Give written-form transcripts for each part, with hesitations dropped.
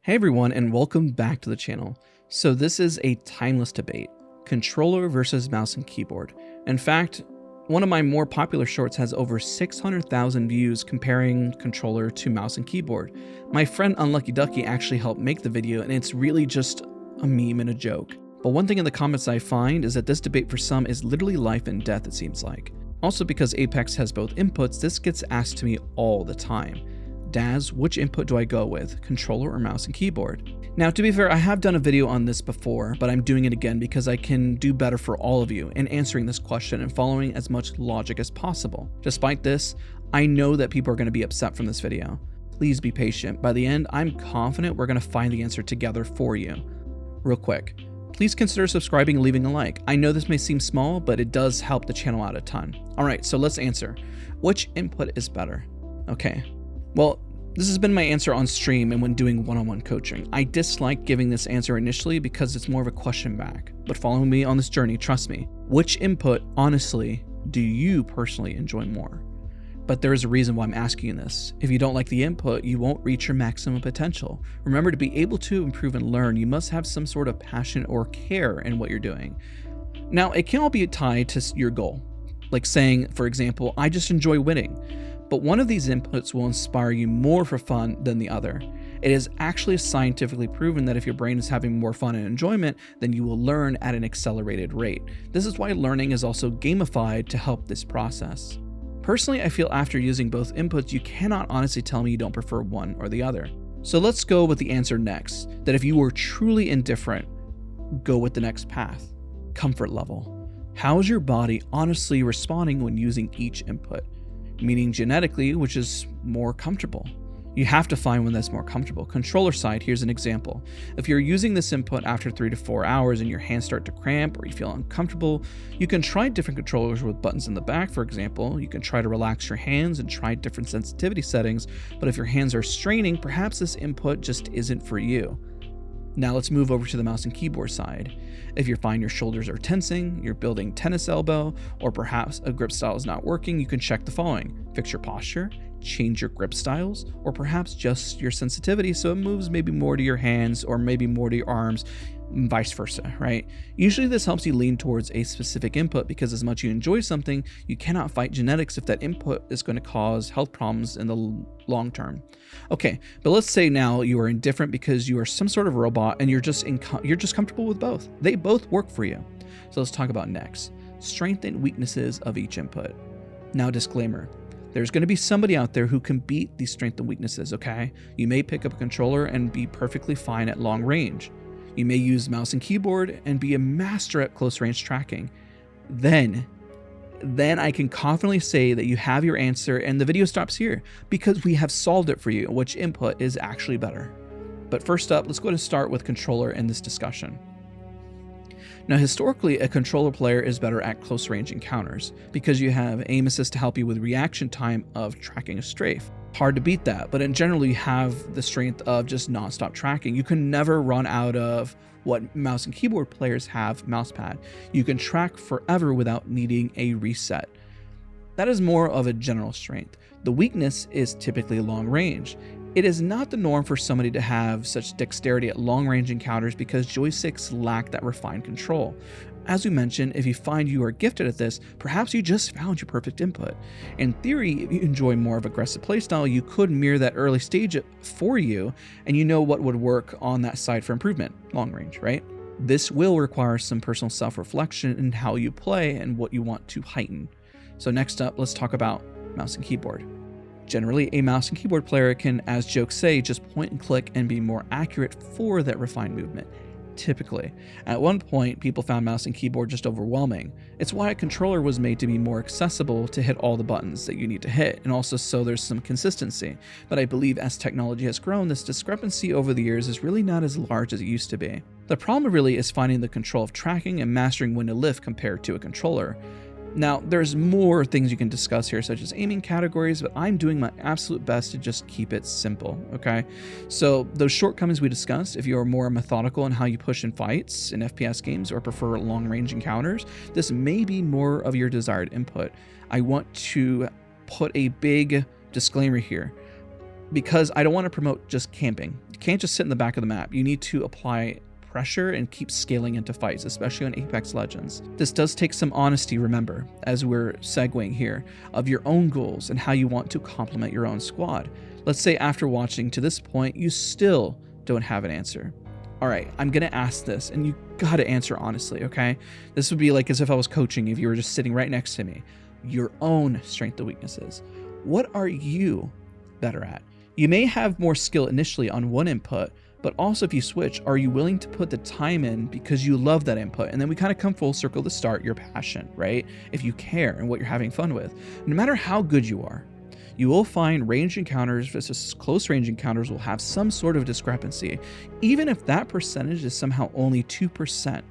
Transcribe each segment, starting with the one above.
Hey everyone, and welcome back to the channel. So this is a timeless debate, controller versus mouse and keyboard. In fact, one of my more popular shorts has over 600,000 views comparing controller to mouse and keyboard. My friend Unlucky Ducky actually helped make the video, and it's really just a meme and a joke. But one thing in the comments I find is that this debate for some is literally life and death, it seems like. Also, because Apex has both inputs, this gets asked to me all the time. Daz, which input do I go with, controller or mouse and keyboard? Now, to be fair, I have done a video on this before, but I'm doing it again because I can do better for all of you in answering this question and following as much logic as possible. Despite this, I know that people are going to be upset from this video. Please be patient. By the end, I'm confident we're going to find the answer together for you. Real quick, please consider subscribing and leaving a like. I know this may seem small, but it does help the channel out a ton. Alright, so let's answer. Which input is better? Okay. Well, this has been my answer on stream and when doing one-on-one coaching. I dislike giving this answer initially because it's more of a question back. But following me on this journey, trust me, which input, honestly, do you personally enjoy more? But there is a reason why I'm asking you this. If you don't like the input, you won't reach your maximum potential. Remember, to be able to improve and learn, you must have some sort of passion or care in what you're doing. Now, it can all be tied to your goal. Like saying, for example, I just enjoy winning. But one of these inputs will inspire you more for fun than the other. It is actually scientifically proven that if your brain is having more fun and enjoyment, then you will learn at an accelerated rate. This is why learning is also gamified to help this process. Personally, I feel after using both inputs, you cannot honestly tell me you don't prefer one or the other. So let's go with the answer next, that if you were truly indifferent, go with the next path. Comfort level. How is your body honestly responding when using each input? Meaning genetically, which is more comfortable. You have to find one that's more comfortable. Controller side, here's an example. If you're using this input after 3 to 4 hours and your hands start to cramp or you feel uncomfortable, you can try different controllers with buttons in the back, for example. You can try to relax your hands and try different sensitivity settings, but if your hands are straining, perhaps this input just isn't for you. Now let's move over to the mouse and keyboard side. If you find your shoulders are tensing, you're building tennis elbow, or perhaps a grip style is not working, you can check the following. Fix your posture, change your grip styles, or perhaps just your sensitivity so it moves maybe more to your hands or maybe more to your arms, and vice versa, right? Usually this helps you lean towards a specific input because as much as you enjoy something, you cannot fight genetics if that input is going to cause health problems in the long term. Okay, but let's say now you are indifferent because you are some sort of robot and you're just comfortable with both. They both work for you. So let's talk about next. Strengths and weaknesses of each input. Now, disclaimer. There's going to be somebody out there who can beat these strengths and weaknesses, okay? You may pick up a controller and be perfectly fine at long range. You may use mouse and keyboard and be a master at close range tracking. Then I can confidently say that you have your answer and the video stops here because we have solved it for you, which input is actually better. But first up, let's go to start with controller in this discussion. Now, historically, a controller player is better at close range encounters because you have aim assist to help you with reaction time of tracking a strafe. Hard to beat that, but in general, you have the strength of just non-stop tracking. You can never run out of what mouse and keyboard players have, mousepad. You can track forever without needing a reset. That is more of a general strength. The weakness is typically long range. It is not the norm for somebody to have such dexterity at long range encounters because joysticks lack that refined control. As we mentioned, if you find you are gifted at this, perhaps you just found your perfect input. In theory, if you enjoy more of aggressive playstyle, you could mirror that early stage for you, and you know what would work on that side for improvement, long range, right? This will require some personal self-reflection in how you play and what you want to heighten. So next up, let's talk about mouse and keyboard. Generally, a mouse and keyboard player can, as jokes say, just point and click and be more accurate for that refined movement. Typically. At one point, people found mouse and keyboard just overwhelming. It's why a controller was made to be more accessible to hit all the buttons that you need to hit, and also so there's some consistency. But I believe as technology has grown, this discrepancy over the years is really not as large as it used to be. The problem really is finding the control of tracking and mastering when to lift compared to a controller. Now, there's more things you can discuss here, such as aiming categories, but I'm doing my absolute best to just keep it simple, okay? So those shortcomings we discussed, if you are more methodical in how you push in fights in FPS games or prefer long-range encounters, this may be more of your desired input. I want to put a big disclaimer here. because I don't want to promote just camping. You can't just sit in the back of the map. You need to apply pressure and keep scaling into fights, especially on Apex Legends. This does take some honesty, remember, as we're segueing here, of your own goals and how you want to complement your own squad. Let's say after watching to this point, you still don't have an answer. All right, I'm gonna ask this and you gotta answer honestly, okay? This would be like as if I was coaching, if you were just sitting right next to me. Your own strengths and weaknesses. What are you better at? You may have more skill initially on one input, but also if you switch, are you willing to put the time in because you love that input? And then we kind of come full circle to start your passion, right? If you care and what you're having fun with. No matter how good you are, you will find range encounters versus close range encounters will have some sort of discrepancy, even if that percentage is somehow only 2%.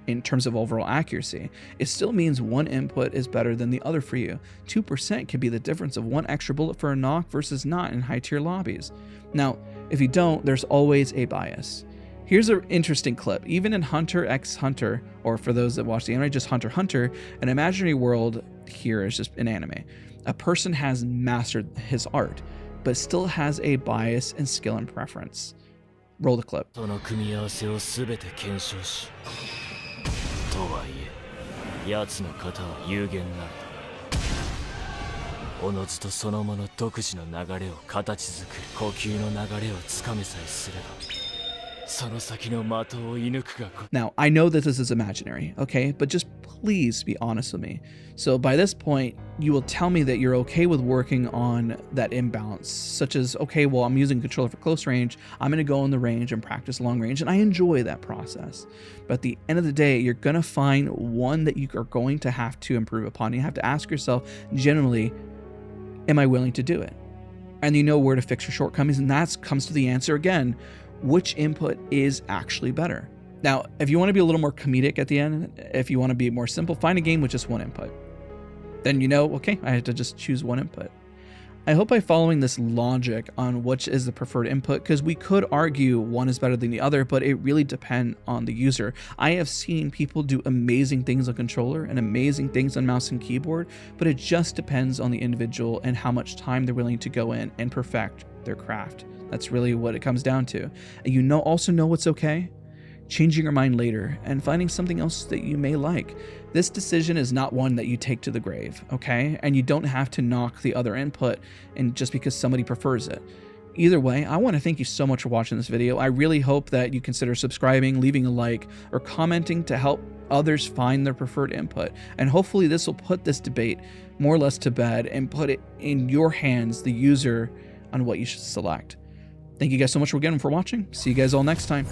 In terms of overall accuracy, it still means one input is better than the other for you. 2% can be the difference of one extra bullet for a knock versus not in high tier lobbies. Now, if you don't, there's always a bias. Here's an interesting clip. Even in Hunter x Hunter, or for those that watch the anime, just Hunter x Hunter, an imaginary world here is just an anime. A person has mastered his art, but still has a bias in skill and preference. Roll the clip. とはいえ、奴の型は有限なのだ。おのずとそのもの独自の流れを形作る呼吸の流れをつかめさえすれば、その先の的を射抜くが。Now, I know that this is imaginary, okay? But just please be honest with me. So by this point, you will tell me that you're okay with working on that imbalance, such as, okay, well, I'm using a controller for close range. I'm going to go in the range and practice long range, and I enjoy that process. But at the end of the day, you're going to find one that you are going to have to improve upon. You have to ask yourself, generally, am I willing to do it? And you know where to fix your shortcomings, and that comes to the answer again. Which input is actually better? Now, if you want to be a little more comedic at the end, if you want to be more simple, find a game with just one input. Then you know, okay, I had to just choose one input. I hope by following this logic on which is the preferred input, because we could argue one is better than the other, but it really depends on the user. I have seen people do amazing things on controller and amazing things on mouse and keyboard, but it just depends on the individual and how much time they're willing to go in and perfect their craft. That's really what it comes down to. And you also know what's okay? Changing your mind later and finding something else that you may like. This decision is not one that you take to the grave, okay? And you don't have to knock the other input and just because somebody prefers it. Either way, I want to thank you so much for watching this video. I really hope that you consider subscribing, leaving a like, or commenting to help others find their preferred input. And hopefully this will put this debate more or less to bed and put it in your hands, the user, on what you should select. Thank you guys so much again for watching. See you guys all next time.